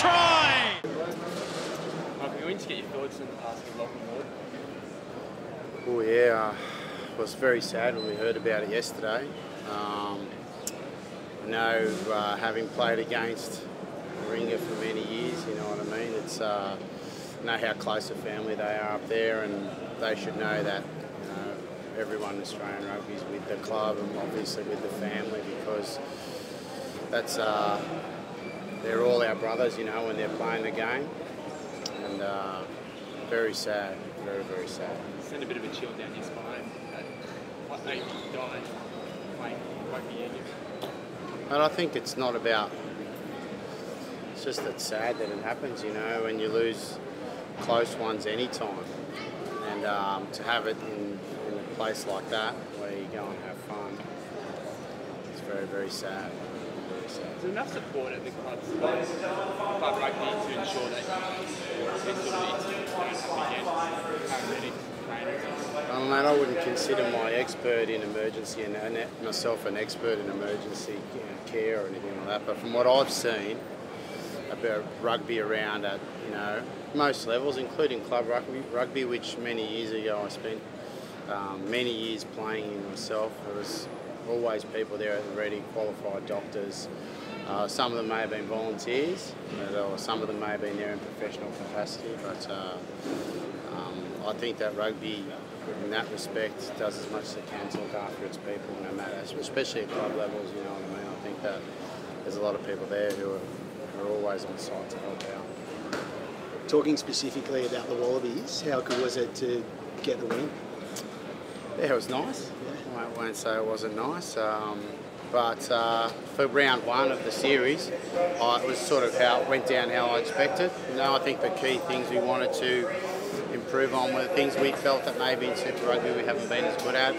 try! Michael, you want to get your thoughts on the passing of Lachlan Ward? Oh yeah, it was very sad when we heard about it yesterday. I know, having played against Ringer for many years, you know what I mean. It's know how close a family they are up there, and they should know that everyone in Australian rugby is with the club and obviously with the family, because that's they're all our brothers, you know, when they're playing the game, and very sad, very, very sad. Send a bit of a chill down your spine. What made you die playing rugby union? And I think it's not about. It's just that sad that it happens, you know, when you lose close ones any time, and to have it in a place like that where you go and have fun, it's very, very sad. Very sad. Is there enough support at the club rugby to ensure that these sort of incidents don't happen again? Paramedics, trainers? Well, mate, I wouldn't consider my expert in emergency and myself an expert in emergency care or anything like that. But from what I've seen about rugby around at most levels, including club rugby, which many years ago I spent many years playing in myself. There was always people there at the ready, qualified doctors. Some of them may have been volunteers, or some of them may have been there in professional capacity, but I think that rugby, in that respect, does as much as it can to look after its people, no matter, especially at club levels, you know what I mean. I think that there's a lot of people there who are always on site to help out. Talking specifically about the Wallabies, how good was it to get the win? Yeah, it was nice. Yeah. I won't say it wasn't nice. But for round one of the series, it was sort of how it went down how I expected. I think the key things we wanted to improve on were the things we felt that maybe in Super Rugby we haven't been as good at,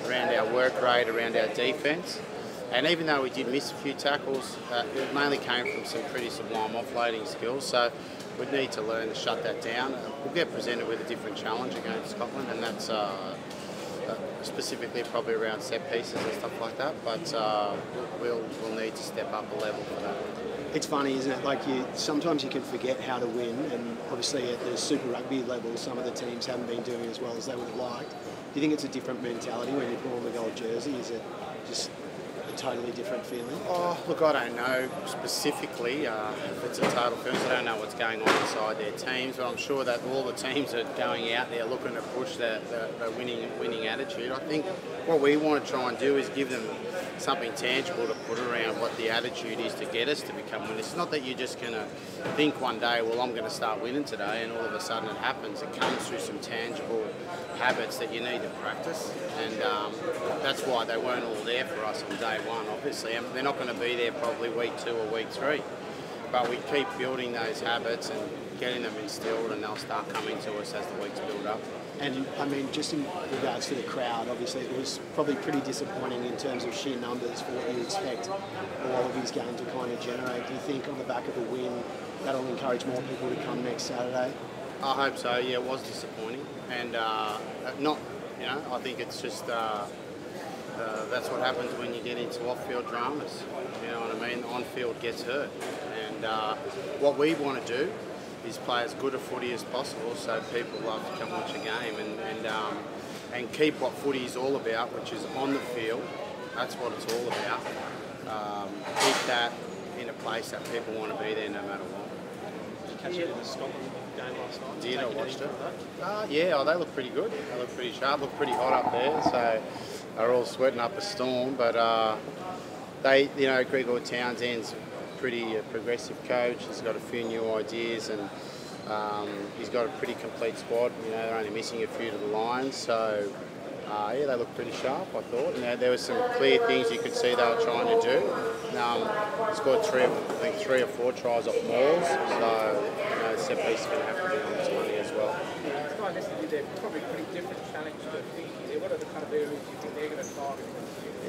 around our work rate, around our defence. And even though we did miss a few tackles, it mainly came from some pretty sublime offloading skills. So we'd need to learn to shut that down. We'll get presented with a different challenge against Scotland, and that's specifically probably around set pieces and stuff like that. But we'll need to step up a level for that. It's funny, isn't it? Like sometimes you can forget how to win, and obviously at the Super Rugby level, some of the teams haven't been doing as well as they would have liked. Do you think it's a different mentality when you put on the gold jersey? Is it just a totally different feeling? Oh, look, I don't know specifically if it's a total feeling. I don't know what's going on inside their teams, but I'm sure that all the teams are going out there looking to push the winning attitude. I think what we want to try and do is give them something tangible to put around what the attitude is to get us to become winners. It's not that you're just going to think one day, well, I'm going to start winning today, and all of a sudden it happens. It comes through some tangible habits that you need to practice, and that's why they weren't all there for us on day one, obviously, and they're not going to be there probably week 2 or week 3, but we keep building those habits and getting them instilled, and they'll start coming to us as the weeks build up. And I mean, just in regards to the crowd, obviously it was probably pretty disappointing in terms of sheer numbers for what you expect the Wallabies game to kind of generate. Do you think on the back of a win that'll encourage more people to come next Saturday? I hope so. Yeah, it was disappointing, and I think it's just that's what happens when you get into off-field dramas. You know what I mean? On-field gets hurt, and what we want to do is play as good a footy as possible, so people love to come watch a game, and keep what footy is all about, which is on the field. That's what it's all about. Keep that in a place that people want to be there no matter what. Did you catch it in the Scotland game last night? Did I watched it? Yeah, they look pretty good. They look pretty sharp, look pretty hot up there, so they're all sweating up a storm, but Gregor Townsend's pretty progressive coach. He's got a few new ideas, and he's got a pretty complete squad. They're only missing a few to the Lions, so they look pretty sharp, I thought. There were some clear things you could see they were trying to do. Scored 3 or 4 tries off mauls, so set piece is going to have to be on its money as well. It's not necessarily they're probably a pretty different challenge to Fiji. What are the kind of areas you think they're going to target?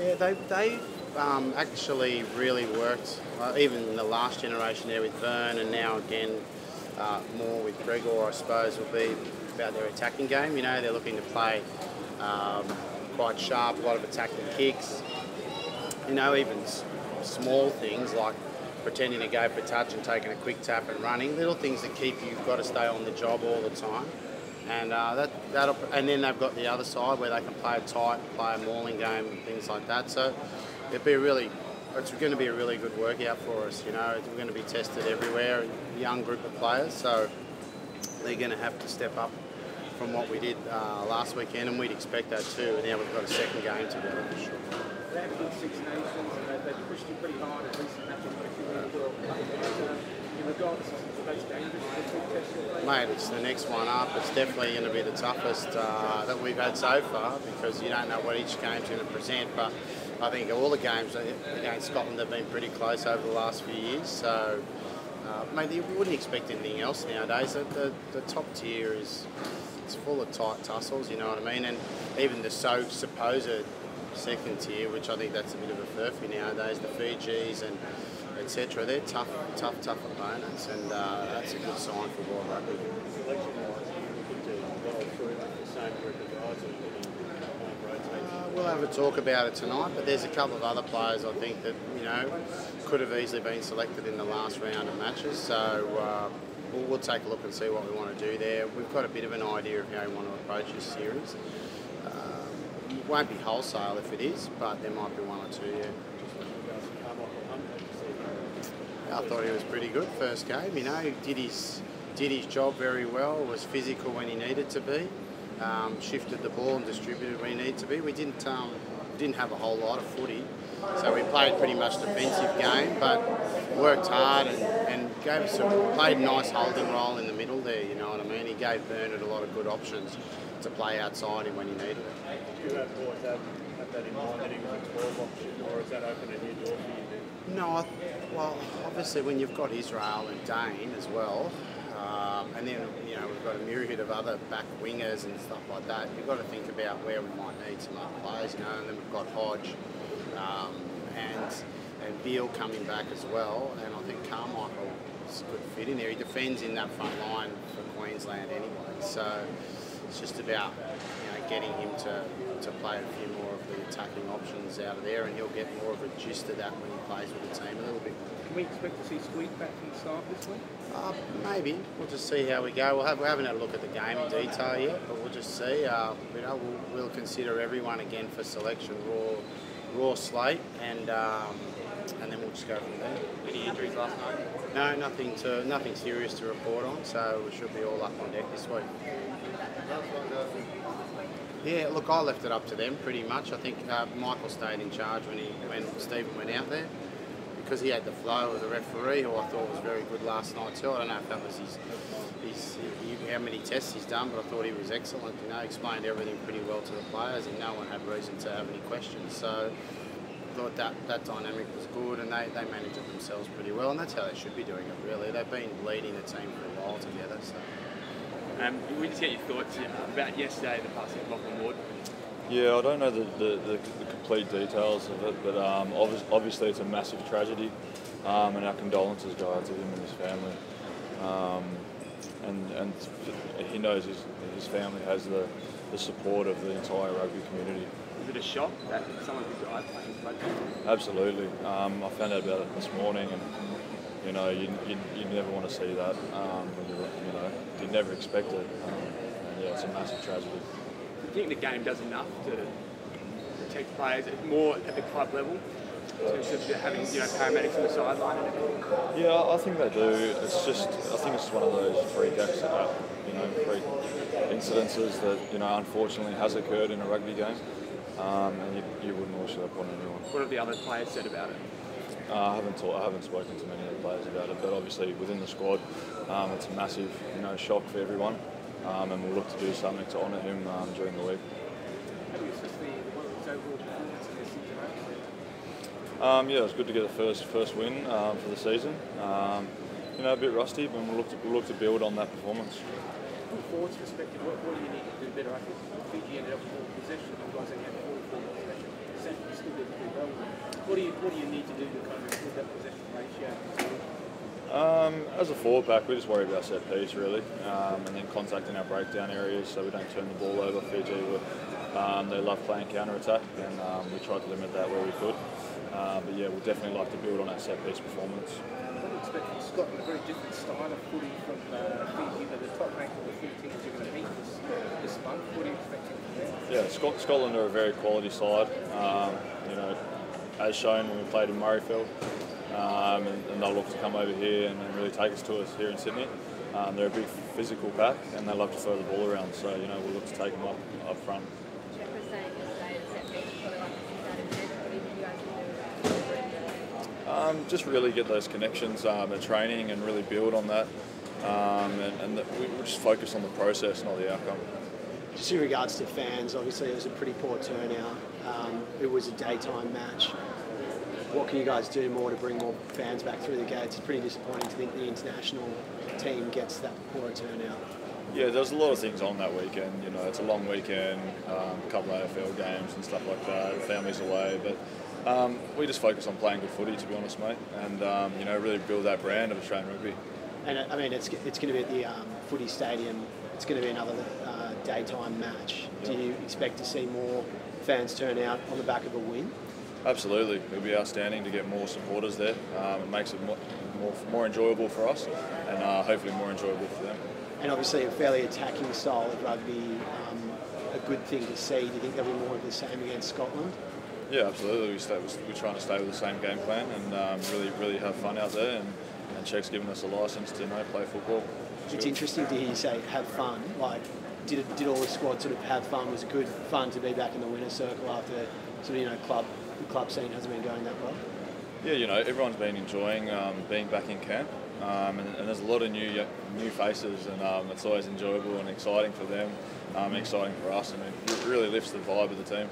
Yeah, they actually really worked, even in the last generation there with Vern, and now again more with Gregor, I suppose, will be about their attacking game. They're looking to play quite sharp, a lot of attacking kicks. Even small things like pretending to go for touch and taking a quick tap and running. Little things that keep you've got to stay on the job all the time. And and then they've got the other side where they can play it tight, play a mauling game and things like that. So it's going to be a really good workout for us. You know, we're going to be tested everywhere, a young group of players. So they're going to have to step up from what we did last weekend, and we'd expect that too. And now we've got a second game together for sure. They have big Six Nations, and they pushed you pretty hard at recent matches, particularly regardless of the most dangerous. Mate, it's the next one up. It's definitely going to be the toughest that we've had so far, because you don't know what each game's going to present. But I think all the games against Scotland have been pretty close over the last few years. So, mate, you wouldn't expect anything else nowadays. The top tier it's full of tight tussles, you know what I mean? And even the supposed second tier, which I think that's a bit of a furphy nowadays, the Fijis and etc. They're tough opponents, and that's a good sign for World Rugby. We'll have a talk about it tonight, but there's a couple of other players I think that, you know, could have easily been selected in the last round of matches. So we'll take a look and see what we want to do there. We've got a bit of an idea of how we want to approach this series. It won't be wholesale if it is, but there might be one or two, yeah. I thought he was pretty good first game. You know, he did his job very well. Was physical when he needed to be. Shifted the ball and distributed when he needed to be. We didn't have a whole lot of footy, so we played pretty much defensive game, but worked hard and played a nice holding role in the middle there. You know what I mean? He gave Bernard a lot of good options to play outside him when he needed it. Do you have that in mind that he was a 12 option, or is that open a new door for you? No, well, obviously when you've got Israel and Dane as well, and then, you know, we've got a myriad of other back wingers and stuff like that, you've got to think about where we might need some other players, you know, and then we've got Hodge and Beale coming back as well, and I think Carmichael is a good fit in there. He defends in that front line for Queensland anyway, so it's just about, you know, getting him to play a few more of the attacking options out of there, and he'll get more of a gist of that when he plays with the team a little bit. Can we expect to see Squeak back from the start this week? Maybe. We'll just see how we go. We haven't had a look at the game in detail yet, but we'll just see. You know, we'll consider everyone again for selection, raw slate, and then we'll just go from there. Any injuries last night? No, nothing serious to report on, so we should be all up on deck this week. Yeah, look, I left it up to them pretty much. I think Michael stayed in charge when Stephen went out there, because he had the flow of the referee, who I thought was very good last night too. I don't know if that was how many tests he's done, but I thought he was excellent. You know, explained everything pretty well to the players, and no one had reason to have any questions. So I thought that dynamic was good, and they managed it themselves pretty well, and that's how they should be doing it. Really, they've been leading the team for a while together. So. We just get your thoughts about yesterday, the passing of Lachlan Ward. Yeah, I don't know the complete details of it, but obviously it's a massive tragedy, and our condolences go out to him and his family. And he knows his family has the support of the entire rugby community. Is it a shock that someone who died playing rugby? Absolutely. I found out about it this morning, and you know, you never want to see that. You never expect it. And yeah, it's a massive tragedy. Do you think the game does enough to protect players more at the club level, in terms of having, you know, paramedics on the sideline? Yeah, I think they do. I think it's one of those freak accidents, freak incidences that, you know, unfortunately has occurred in a rugby game, and you wouldn't wish that upon anyone. What have the other players said about it? I haven't spoken to many of the players about it, but obviously within the squad, it's a massive, shock for everyone, and we'll look to do something to honour him during the week. How do you assess the overall performance of this season? Yeah, it was good to get the first win for the season. A bit rusty, but we'll look to build on that performance. From a forward's perspective, what do you need to do better? I think Fiji ended up with more possession. You guys only had 4 possession. Essentially, still did pretty well. What do you need to do to kind of improve that possession ratio? As a forward pack, we just worry about set piece really, and then contacting our breakdown areas so we don't turn the ball over. Fiji, they love playing counter attack, and we tried to limit that where we could. But yeah, we'll definitely like to build on that set piece performance. What do you expect from Scotland? A very different style of footy from Fiji. They're the top ranked of the 4 teams you're going to meet this month. What are you expecting from them? Yeah, Scotland are a very quality side. You know, as shown when we played in Murrayfield, and they'll look to come over here and really take us to us here in Sydney. They're a big physical pack and they love to throw the ball around, so you know we'll look to take them up front. Check was saying yesterday that set piece probably like to see that in what do you think you guys can do? Just really get those connections at training and really build on that, we'll just focus on the process, not the outcome. Just in regards to fans, obviously it was a pretty poor turnout. It was a daytime match. What can you guys do more to bring more fans back through the gates? It's pretty disappointing to think the international team gets that poor turnout. Yeah, there's a lot of things on that weekend. You know, it's a long weekend, a couple of AFL games and stuff like that. The family's away, but we just focus on playing good footy, to be honest, mate, and you know, really build that brand of Australian rugby. And I mean, it's going to be at the footy stadium. It's going to be another daytime match. Yep. Do you expect to see more fans turn out on the back of a win? Absolutely, it'll be outstanding to get more supporters there. It makes it more enjoyable for us, and hopefully more enjoyable for them. And obviously a fairly attacking style of rugby, a good thing to see. Do you think there'll be more of the same against Scotland? Yeah, absolutely. We're trying to stay with the same game plan and really have fun out there. And Cheik's given us a licence to play football. It's interesting to hear you say have fun. Like, did all the squad sort of have fun? Was it good fun to be back in the winner's circle after sort of the club scene hasn't been going that well? Yeah, you know, everyone's been enjoying being back in camp, and there's a lot of new faces, and it's always enjoyable and exciting for them, exciting for us. I mean, it really lifts the vibe of the team.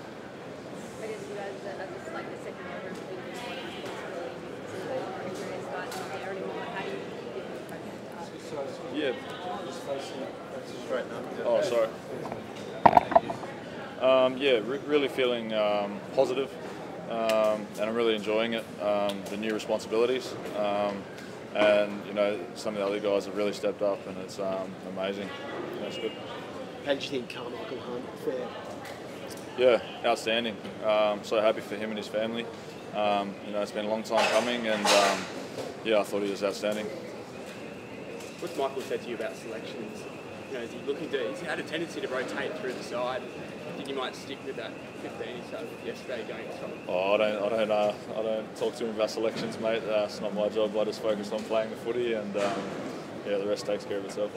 I guess you guys are just like the second member of the big responsibility. So your experienced guys not there anymore. How do you keep them focused up? Yeah. Straighten up. Oh, sorry. Yeah, really feeling positive, and I'm really enjoying it. The new responsibilities, and you know, some of the other guys have really stepped up, and it's amazing. Yeah, it's good. How did you think Michael Hunt fared? Yeah, outstanding. So happy for him and his family. You know, it's been a long time coming, and yeah, I thought he was outstanding. What's Michael said to you about selections? You know, he's had a tendency to rotate through the side. I think you might stick with that 15 he started with yesterday going to Scotland. Oh, I don't talk to him about selections, mate. It's not my job. I just focus on playing the footy, and yeah, the rest takes care of itself.